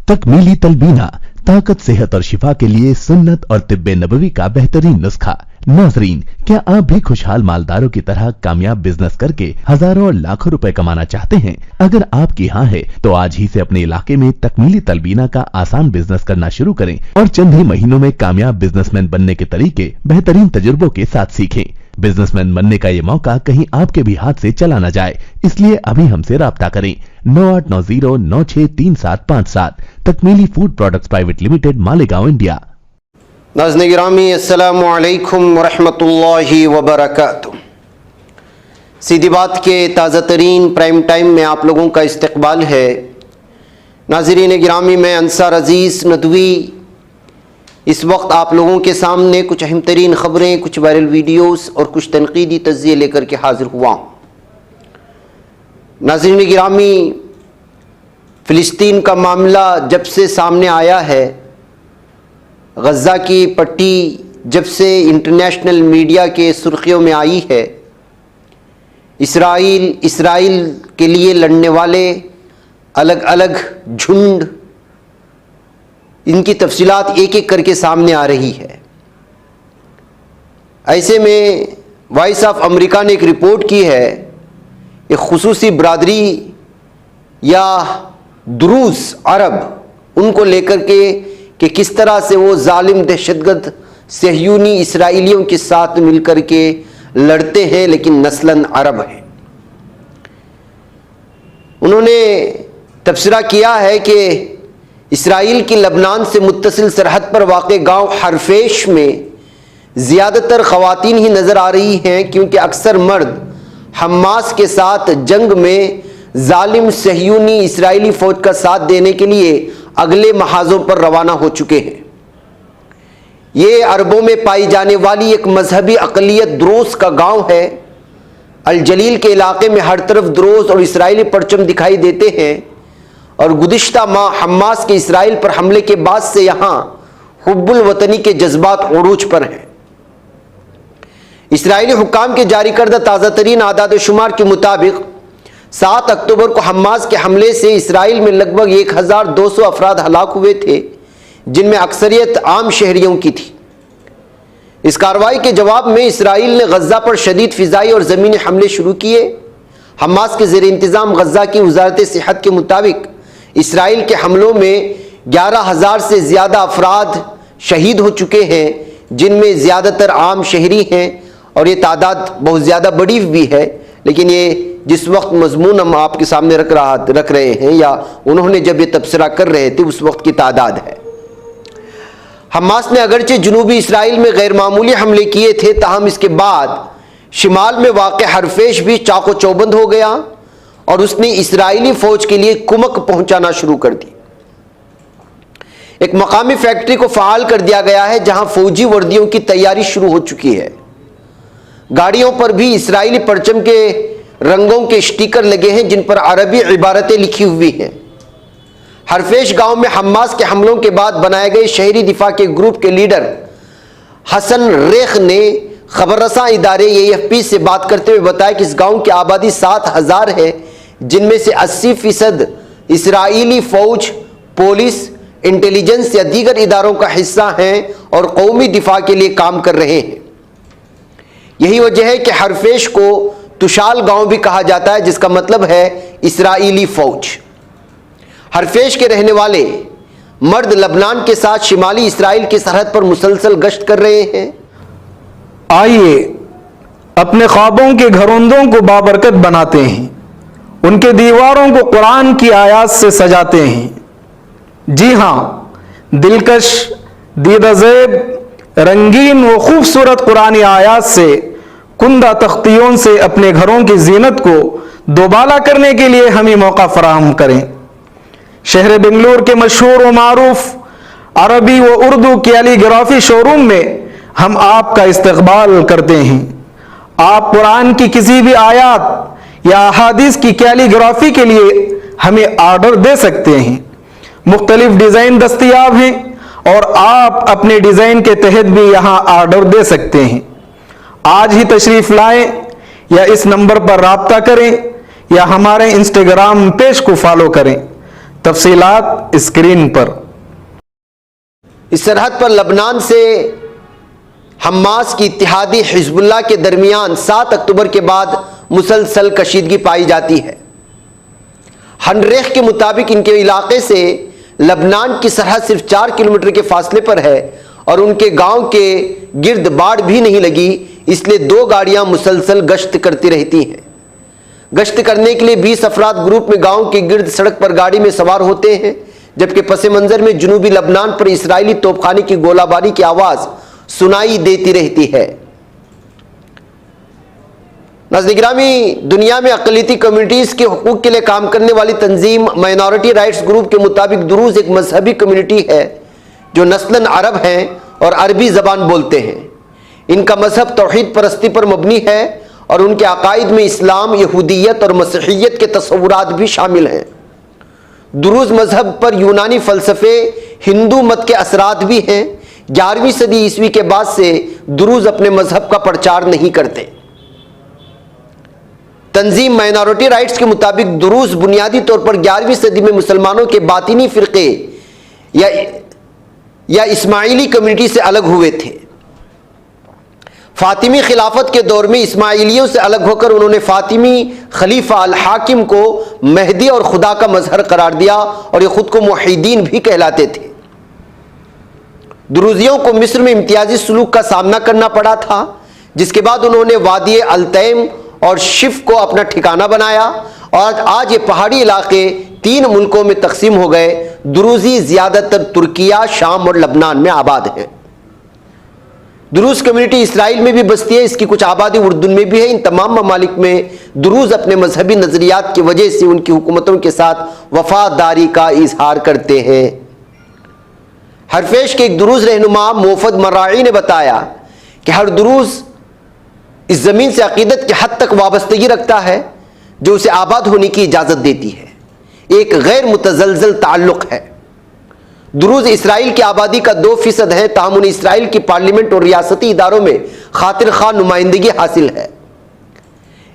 तकमीली तलबीना, ताकत, सेहत और शिफा के लिए सुन्नत और तिब्बे नबवी का बेहतरीन नुस्खा। नाजरीन, क्या आप भी खुशहाल मालदारों की तरह कामयाब बिजनेस करके हजारों और लाखों रुपए कमाना चाहते हैं? अगर आपकी हाँ है तो आज ही से अपने इलाके में तकमीली तलबीना का आसान बिजनेस करना शुरू करें और चंद ही महीनों में कामयाब बिजनेसमैन बनने के तरीके बेहतरीन तजुर्बों के साथ सीखें। बिजनेसमैन बनने का ये मौका कहीं आपके भी हाथ से चला न जाए, इसलिए अभी हमसे राब्ता करें 9890963757। तकमीली food products private limited, Malegaon, India. नाज़रीन गिरामी, अस्सलामु अलैकुम वरहमतुल्लाहि वबरकातुहू। सीधी बात के ताज़ा तरीन प्राइम टाइम में आप लोगों का इस्तकबाल है। नाज़रीन गिरामी, मैं अंसार अजीज़ नदवी इस वक्त आप लोगों के सामने कुछ अहम तरीन ख़बरें, कुछ वायरल वीडियोस और कुछ तनकीदी तज़्ज़िये लेकर के हाजिर हुआ हूँ। नाज़रीन गिरामी, फ़िलिस्तीन का मामला जब से सामने आया है, गज़ा की पट्टी जब से इंटरनेशनल मीडिया के सुर्खियों में आई है, इसराइल के लिए लड़ने वाले अलग अलग झुंड, इनकी तफसीलात एक एक करके सामने आ रही है। ऐसे में वॉइस ऑफ अमेरिका ने एक रिपोर्ट की है, एक खुसूसी बरादरी या दुरूस अरब, उनको लेकर के कि किस तरह से वो जालिम दहशतगर्द सहयूनी इसराइलियों के साथ मिलकर के लड़ते हैं, लेकिन नस्लन अरब हैं। उन्होंने तबसरा किया है कि इसराइल की लबनान से मुत्तसिल सरहद पर वाक़े गांव हरफेश में ज़्यादातर ख़वातीन ही नज़र आ रही हैं, क्योंकि अक्सर मर्द हमास के साथ जंग में जालिम सहयूनी इसराइली फ़ौज का साथ देने के लिए अगले महाजों पर रवाना हो चुके हैं। ये अरबों में पाई जाने वाली एक मजहबी अक़लियत द्रोस का गांव है। अल जलील के इलाके में हर तरफ द्रोस और इसराइली परचम दिखाई देते हैं और गुज़िश्ता माह हमास के इसराइल पर हमले के बाद से यहाँ हुब्बुल वतनी के जज्बात उरूज पर हैं। इसराइली हुक्काम के जारी करदा ताज़ा तरीन आदाद शुमार के मुताबिक 7 अक्टूबर को हमास के हमले से इसराइल में लगभग 1200 अफराद हलाक हुए थे, जिनमें अक्सरियत आम शहरियों की थी। इस कार्रवाई के जवाब में इसराइल ने गज़ा पर शदीद फ़िज़ाई और ज़मीनी हमले शुरू किए। हमास के ज़ेर इंतज़ाम गज़ा की वज़ारत सेहत के मुताबिक इसराइल के हमलों में 11,000 से ज़्यादा अफराद शहीद हो चुके हैं, जिनमें ज़्यादातर आम शहरी हैं और ये तादाद बहुत ज़्यादा बड़ी भी है, लेकिन ये जिस वक्त मजमून हम आपके सामने रख रहे हैं या उन्होंने जब ये तबसरा कर रहे थे उस वक्त की तादाद है। हमास ने अगरचे जनूबी इसराइल में गैर मामूली हमले किए थे, ताहम इसके बाद शिमाल में वाक़े हरफेश भी चाको चौबंद हो गया और उसने इसराइली फ़ौज के लिए कुमक पहुंचाना शुरू कर दी। एक मकामी फैक्ट्री को फ़ाल कर दिया गया है, जहां फ़ौजी वर्दियों की तैयारी शुरू हो चुकी है। गाड़ियों पर भी इसराइली परचम के रंगों के स्टिकर लगे हैं, जिन पर अरबी इबारतें लिखी हुई हैं। हरफेश गांव में हमास के हमलों के बाद बनाए गए शहरी दिफा के ग्रुप के लीडर हसन रेख ने खबर रसां इदारे AFP से बात करते हुए बताया कि इस गांव की आबादी 7,000 है, जिनमें से 80% इसराइली फ़ौज, पुलिस, इंटेलिजेंस या दीगर इदारों का हिस्सा हैं और कौमी दिफा के लिए काम कर रहे हैं। यही वजह है कि हरफेश को तुशाल गांव भी कहा जाता है, जिसका मतलब है इसराइली फ़ौज। हरफेश के रहने वाले मर्द लबनान के साथ शिमाली इसराइल की सरहद पर मुसलसल गश्त कर रहे हैं। आइए अपने ख्वाबों के घरौंदों को बाबरकत बनाते हैं, उनके दीवारों को कुरान की आयात से सजाते हैं। जी हाँ, दिलकश, दीदाज़ेब, रंगीन व खूबसूरत कुरानी आयात से कुंदा तख्तियों से अपने घरों की जीनत को दोबाला करने के लिए हमें मौका फराहम करें। शहर बेंगलुरु के मशहूर व मारूफ अरबी व उर्दू कैलीग्राफी शोरूम में हम आपका इस्तकबाल करते हैं। आप कुरान की किसी भी आयात या अहादीस की कैलीग्राफी के लिए हमें ऑर्डर दे सकते हैं। मुख्तलिफ डिज़ाइन दस्तयाब हैं और आप अपने डिज़ाइन के तहत भी यहाँ ऑर्डर दे सकते हैं। आज ही तशरीफ़ लाएं या इस नंबर पर राब्ता करें या हमारे इंस्टाग्राम पेज को फॉलो करें तफसीलात स्क्रीन पर। इस सरहद पर लबनान से हमास की इत्तेहादी हिजबुल्लाह के दरमियान 7 अक्टूबर के बाद मुसलसल कशीदगी पाई जाती है। हनरेख के मुताबिक इनके इलाके से लबनान की सरहद सिर्फ 4 किलोमीटर के फासले पर है और उनके गांव के गिर्द बाड़ भी नहीं लगी, इसलिए 2 गाड़ियां मुसलसल गश्त करती रहती हैं। गश्त करने के लिए 20 अफराद ग्रुप में गांव के गिर्द सड़क पर गाड़ी में सवार होते हैं, जबकि पस मंजर में जनूबी लबनान पर इसराइली तोपखाने की गोलाबारी की आवाज सुनाई देती रहती है। नाज़रीन गिरामी, दुनिया में अक़लियती कम्युनिटीज के हुकूक के लिए काम करने वाली तंजीम माइनॉरिटी राइट्स ग्रुप के मुताबिक दुरूज एक मजहबी कम्युनिटी है जो नस्लन अरब हैं और अरबी ज़बान बोलते हैं। इनका मजहब तौहीद परस्ती पर मबनी है और उनके अकायद में इस्लाम, यहूदियत और मसीहियत के तस्वुरात भी शामिल हैं। दुरूज मजहब पर यूनानी फ़लसफ़े, हिंदू मत के असरात भी हैं। 11वीं सदी ईस्वी के बाद से दुरूज अपने मजहब का प्रचार नहीं करते। तंजीम माइनॉरिटी राइट्स के मुताबिक दुरूज बुनियादी तौर पर 11वीं सदी में मुसलमानों के बातिनी फ़िरक़े या इस्माइली कम्युनिटी से अलग हुए थे। फातिमी खिलाफत के दौर में इस्माइलियों से अलग होकर उन्होंने फातिमी खलीफा अल हाकिम को महदी और खुदा का मजहर करार दिया और ये खुद को मुहीदीन भी कहलाते थे। दुरूजियों को मिस्र में इम्तियाजी सलूक का सामना करना पड़ा था, जिसके बाद उन्होंने वादी अल-तैम और शिफ को अपना ठिकाना बनाया और आज ये पहाड़ी इलाके 3 मुल्कों में तकसीम हो गए। दुरूजी ज़्यादातर तुर्किया, शाम और लबनान में आबाद हैं। दुरूज कम्युनिटी इसराइल में भी बसती है, इसकी कुछ आबादी उर्दून में भी है। इन तमाम ममालिक में दुरूज अपने मजहबी नज़रियात की वजह से उनकी हुकूमतों के साथ वफादारी का इजहार करते हैं। हरफेश के एक दुरूज रहनुमा मोफद मराई ने बताया कि हर दुरूज इस ज़मीन से अकीदत की हद तक वाबस्तगी रखता है जो उसे आबाद होने की इजाज़त देती है। एक गैर मुतज़लज़ल ताल्लुक़ है। दुरूज इसराइल की आबादी का 2% है, ताहम उन्हें इसराइल की पार्लियामेंट और रियासती इदारों में खातिर खा नुमाइंदगी हासिल है।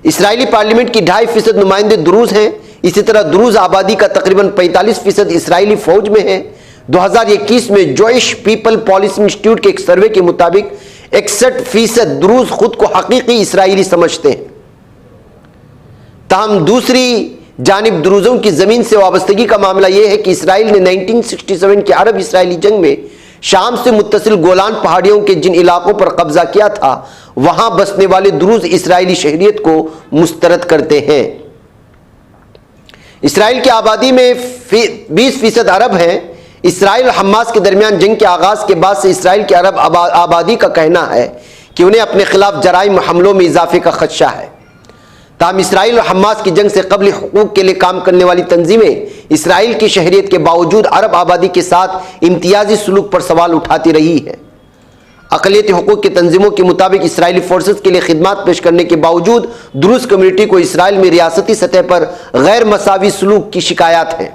इसराइली पार्लियामेंट की 2.5% नुमाइंदे दुरूज हैं। इसी तरह दुरूज आबादी का तकरीबन 45% इसराइली फ़ौज में है। 2021 में जॉइश पीपल पॉलिसी इंस्टीट्यूट के एक सर्वे के मुताबिक 61% दुरूज खुद को हकीकी इसराइली समझते हैं। ताहम दूसरी जानिब दुरूजों की ज़मीन से वाबस्तगी का मामला यह है कि इसराइल ने 1967 के अरब इसराइली जंग में शाम से मुत्तसिल गोलान पहाड़ियों के जिन इलाकों पर कब्जा किया था, वहां बसने वाले दुरूज इसराइली शहरियत को मुस्तरद करते हैं। इसराइल की आबादी में 20% अरब हैं। इसराइल और हमास के दरमियान जंग के आगाज़ के बाद से इसराइल की अरब आबादी का कहना है कि उन्हें अपने खिलाफ जराइम हमलों में इजाफे का खदशा है। ताहम इसराइल और हमास की जंग से कबल हुकूक के लिए काम करने वाली तंजीमें इसराइल की शहरियत के बावजूद अरब आबादी के साथ इम्तियाजी सलूक पर सवाल उठाती रही है। अक़लियती हुकूक की तंजीमों के मुताबिक इसराइली फोर्सेस के लिए खिदमात पेश करने के बावजूद दुरूज कम्युनिटी को इसराइल में रियासती सतह पर गैर मसावी सलूक की शिकायत है।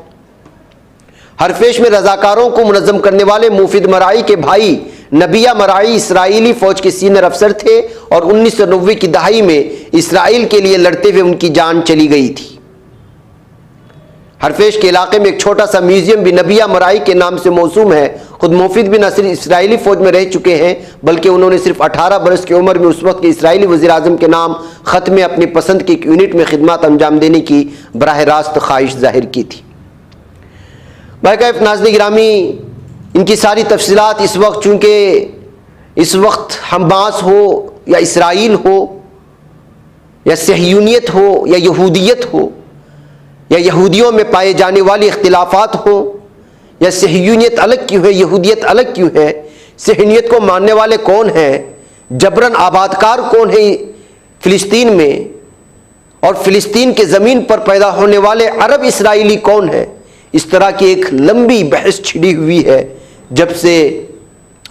हरफेश में रजाकारों को मुनज़्ज़म करने वाले मुफिद मराई के भाई नबिया मराई इसराइली फ़ौज के सीनियर अफसर थे और 1990 की दहाई में इसराइल के लिए लड़ते हुए उनकी जान चली गई थी। हरफेश के इलाके में एक छोटा सा म्यूजियम भी नबिया मराई के नाम से मौसूम है। खुद मुफिद भी न सिर्फ इसराइली फ़ौज में रह चुके हैं, बल्कि उन्होंने सिर्फ 18 बरस की उम्र में उस वक्त के इसराइली वज़ीर आज़म के नाम ख़त में अपनी पसंद की एक यूनिट में खिदमत अंजाम देने की बराह रास्त ख्वाहिश जाहिर की थी। बाक़ायदा नाज़रीन गिरामी, इनकी सारी तफसीलात इस वक्त, चूँकि इस वक्त हमास हो या इसराइल हो या सहयूनियत हो या यहूदियत हो या यहूदियों में पाए जाने वाली इख्तिलाफात हो या सहयूनियत अलग क्यों है, यहूदियत अलग क्यों है, सहयूनियत को मानने वाले कौन हैं, जबरन आबादकार कौन है फ़िलिस्तीन में, और फ़िलिस्तीन के ज़मीन पर पैदा होने वाले अरब इसराइली कौन है, इस तरह की एक लंबी बहस छिड़ी हुई है जब से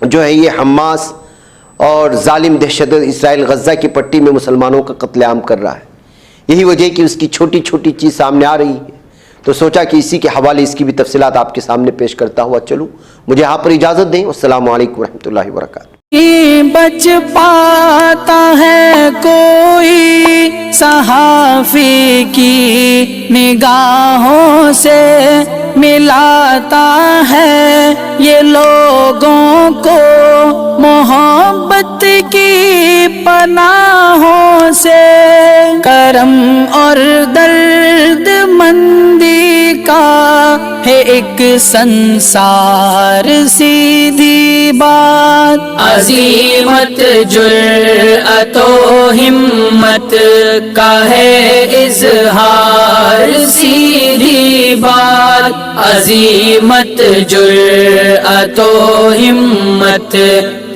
जो है ये हमास और जालिम दहशतगर्द इसराइल गज़ा की पट्टी में मुसलमानों का कत्लेआम कर रहा है। यही वजह कि उसकी छोटी छोटी चीज़ सामने आ रही है, तो सोचा कि इसी के हवाले इसकी भी तफसीलात आपके सामने पेश करता हुआ चलूँ। मुझे यहाँ पर इजाज़त दें। अस्सलामु अलैकुम रहमतुल्लाहि व बरकातुहू। बच पाता है कोई सहाफ़ी की निगाहों से, मिलाता है ये लोगों को मोहब्बत की पनाहों से। करम और दर्द मंदी का है एक संसार सीधी बात। अज़ीमत जुर्अतो हिम्मत का है इज़हार सीधी बात। अज़ीमत जुर्अतो हिम्मत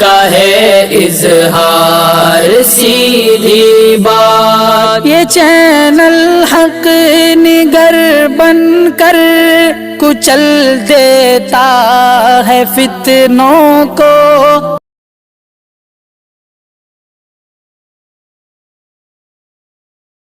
का है इज़हार सीधी बात। ये चैनल हक निगर बनकर कुचल देता है फितनों को,